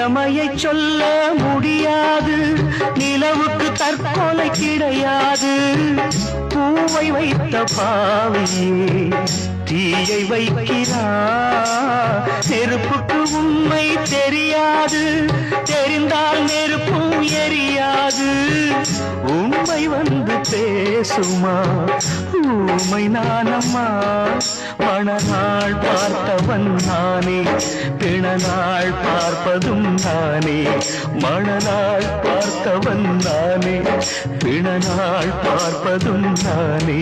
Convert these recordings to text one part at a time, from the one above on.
நிலைமையை சொல்ல முடியாது, நிலவுக்கு தற்கொலை கிடையாது. பூவை வைத்த பாவியே தீயை வைக்கிறார். நெருப்புக்கு உண்மை தெரியாது, தெரிந்தால் நெருப்பும் எரியாது. உண்மை வந்து பேசுமா, ஊமை நானம்மா. மணநாள் பார்த்தவன் நானே, பிணநாள் பார்ப்பதும் நானே. மணநாள் பார்த்தவன் நானே, பிணநாள் பார்ப்பதும் நானே.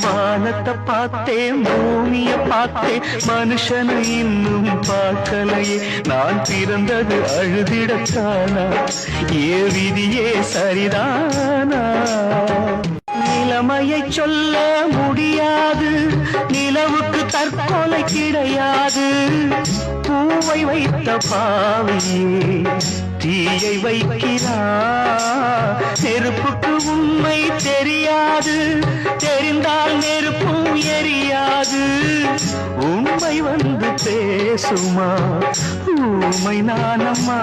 வானத்தை பார்த்தேன், பூமிய பார்த்தேன், மனுஷனை இன்னும் பார்க்கலையே. நான் பிறந்தது அழுதிடத்தானா, ஏ விதியே சரிதானா? நிலைமையை சொல்ல முடியாது, நிலவுக்கு தற்கொலை கிடையாது. பூவை வைத்த பாவியே தீயை வைக்கிறார். நெருப்புக்கு உண்மை தெரியாது, தெரிந்தால் நெருப்பும் எரியாது. உண்மை வந்து பேசுமா, ஊமை நானம்மா.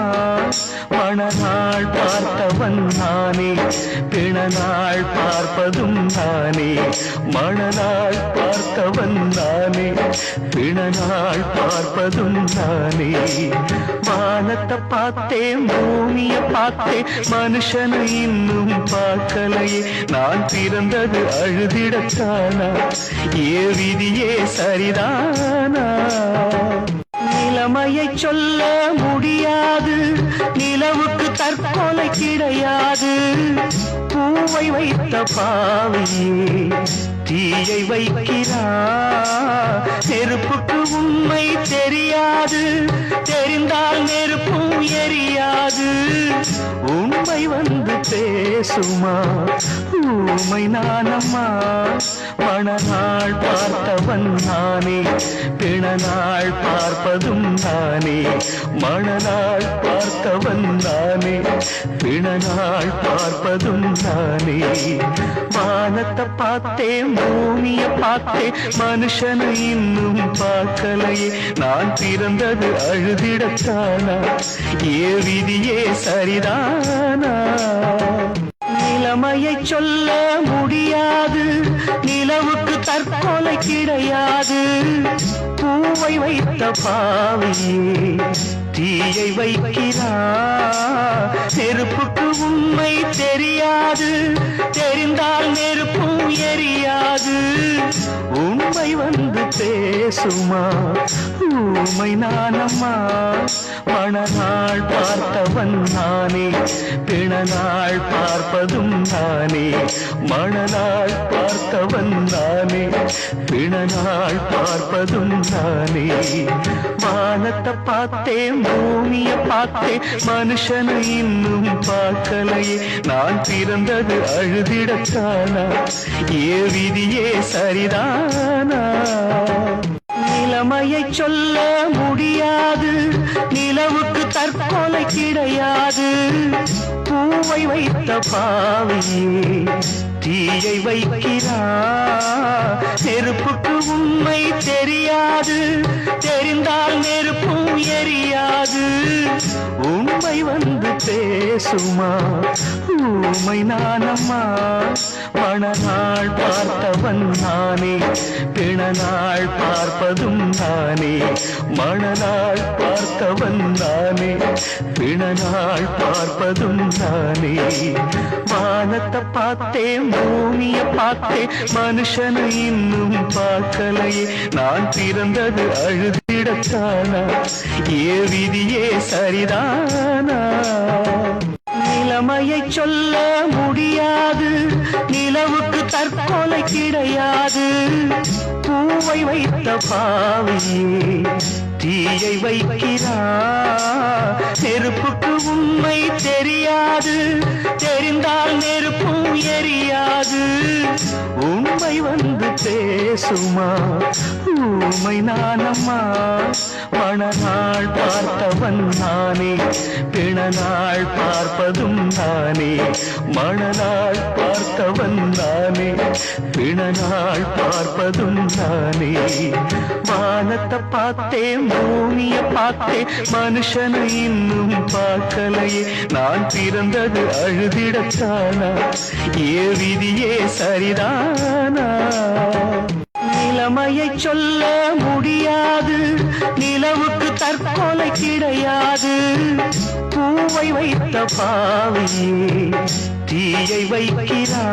மணநாள் பார்த்தவன் நானே, பிணநாள் பார்ப்பதும் நானே. மணநாள் பார்த்தவன் நானே, பிணநாள் பார்ப்பதும் நானே. வானத்தை பார்த்தேன், பூமிய பார்த்தேன், மனுஷனை இன்னும் பார்க்கலையே. நான் பிறந்தது அழுதிடத்தானா, ஏ விதியே சரிதானா? நிலைமையை சொல்ல முடியாது, நிலவுக்கு தற்கொலை கிடையாது. பூவை வைத்த பாவியே தீயை வைக்கிறார். நெருப்புக்கு உண்மை தெரியாது, தெரிந்தால் நெருப்பும் எரியாது. உண்மை வந்து பேசுமா, ஊமை நானம்மா. மணநாள் பார்த்தவன் நானே, பிணநாள் பார்ப்பதும் நானே. மணநாள் பார்த்தவன் நானே, பிணநாள் பார்ப்பதும் நானே. வானத்தை பார்த்தேன், பூமிய பார்த்தேன், மனுஷனை இன்னும் பார்க்கலையே. நான் பிறந்தது அழுதிடத்தானா, ஏ விதியே சரிதானா? நிலைமையை சொல்ல முடியாது, நிலவுக்கு தற்கொலை கிடையாது. பூவை வைத்த பாவியே தீயை வைக்கிறார். நெருப்புக்கு உண்மை தெரியாது, தெரிந்தால் நெருப்பும் எரியாது. உண்மை வந்து பேசுமா, ஊமை நானம்மா. மணநாள் பார்த்தவன் நானே, பிணநாள் பார்ப்பதும் நானே. மணநாள் பார்த்தவன் நானே, பிணநாள் பார்ப்பதும் நானே. வானத்தை பார்த்தேன், பூமிய பார்த்தேன், மனுஷனை இன்னும் பார்க்கலையே. நான் பிறந்தது அழுதிடத்தானா, ஏ விதியே சரிதானா? நிலைமையை சொல்ல முடியாது, நிலவுக்கு தற்கொலை கிடையாது. பூவை வைத்த பாவியே தீயை வைக்கிறார். நெருப்புக்கு உண்மை தெரியாது, தெரிந்தால் நெருப்பும் எரியாது. உண்மை வந்து பேசுமா, ஊமை நானம்மா. மணநாள் பார்த்தவன் நானே, பிணநாள் பார்ப்பதும் நானே. மணநாள் பார்த்தவன் நானே, பிணநாள் பார்ப்பதும் நானே. வானத்தை பார்த்தேன், பூமிய பார்த்தேன், மனுஷனை இன்னும் பார்க்கலையே. நான் பிறந்தது அழுதிடத்தானா, ஏ விதியே சரிதானா? நிலைமையை சொல்ல முடியாது, நிலவுக்கு தற்கொலை கிடையாது. பூவை வைத்த பாவியே தீயை வைக்கிறார். நெருப்புக்கு உண்மை தெரியாது, தெரிந்தால் நெருப்பும் எரியாது. உண்மை வந்து பேசுமா, ஊமை நானம்மா. மணநாள் பார்த்தவன் நானே, பிணநாள் பார்ப்பதும் நானே. மணநாள் பார்த்தவன் நானே, பிணநாள் பார்ப்பதும் நானே. வானத்தை பார்த்தேன், பூமிய பார்த்தேன், மனுஷனை இன்னும் பார்க்கலையே. நான் பிறந்தது அழுதிடத்தானா, ஏ விதியே சரிதானா? நிலைமையை சொல்ல முடியாது, நிலவுக்கு தற்கொலை கிடையாது. பூவை வைத்த பாவையே தீயை வைக்கிறா,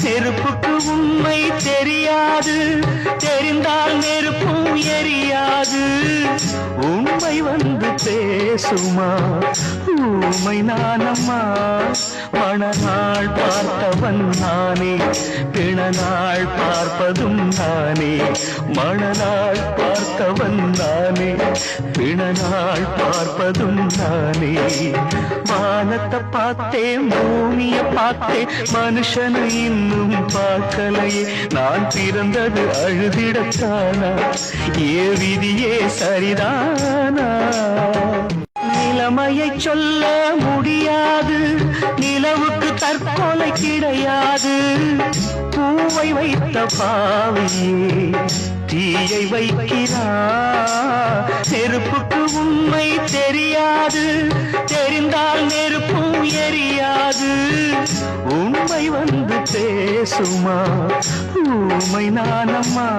நெருப்புக்கு உண்மை தெரியாது, தெரிந்தால் நெருப்பும் எரியாது. உண்மை வந்து பேசுமா, ஊமை நானம்மா. மணநாள் பார்த்தவன் நானே, பிணநாள் பார்ப்பதும் நானே. மணநாள் பார்த்தவன் நானே, பிணநாள் பார்ப்பதும் நானே. வானத்தை பார்த்தேன், பூமிய பார்த்தேன், மனுஷனை இன்னும் பார்க்கலையே. நான் பிறந்தது அழுதிடத்தானா, ஏ விதியே சரிதானா? நிலைமையை சொல்ல முடியாது, நிலவுக்கு தற்கொலை கிடையாது. பூவை வைத்த பாவையே தீயை வைக்கிறா, நெருப்புக்கு உண்மை தெரியாது, தெரிந்தால் நெருப்பும் எரியாது. உண்மை வந்து பேசுமா, ஊமை நானம்மா.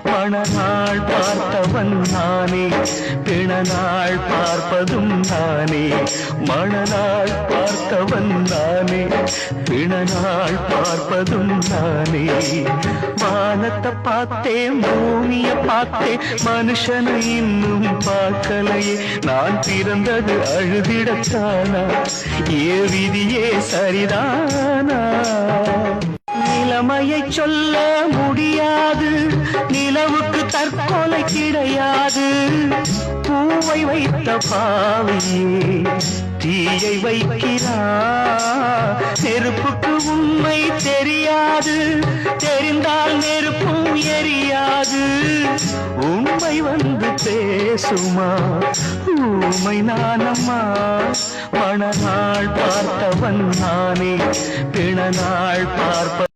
மணநாள் பார்த்தவன் நானே, பிணநாள் பார்ப்பதும் நானே. மணநாள் பார்த்தவன் நானே, பிணநாள் பார்ப்பதும் நானே. வானத்தை பார்த்தேன், பூமிய பார்த்தேன், மனுஷனை இன்னும் பார்க்கலையே. நான் பிறந்தது அழுதிடத்தானா, ஏ விதியே சரிதானா? நிலைமையை சொல்ல முடியாது, நிலவுக்கு தற்கொலை கிடையாது. பூவை வைத்த பாவையே தீயை வைக்கிறா, நெருப்புக்கு உண்மை தெரியாது, தெரிந்தால் நெருப்பும் எரியாது. உண்மை வந்து பேசுமா, ஊமை நானம்மா. மணநாள் பார்த்தவன் நானே, பிணநாள் பார்ப்ப